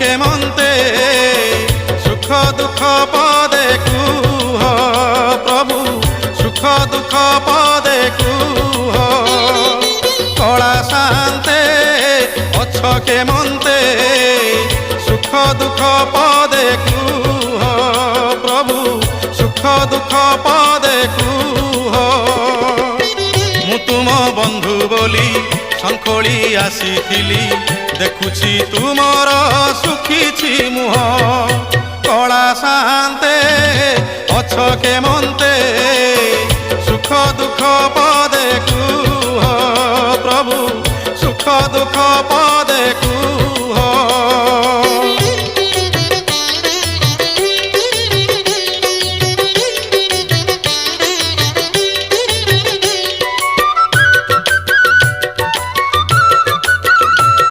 কে মন্তে সুখ দুঃখ পদে কুহ প্রভু সুখ দুঃখ পদে কুহ কলা শান্তে অছ কে মন্তে সুখ দুঃখ পদে কুহ প্রভু সুখ দুঃখ পদে কুহ মু তুম বন্ধু বলি শঙ্খোলি আসিছিলি দেখুছি তুমর সুখিছি মুহ কলা শান্তে অছ কে মন্তে সুখ দুঃখ পদে কুহ প্রভু সুখ দুঃখ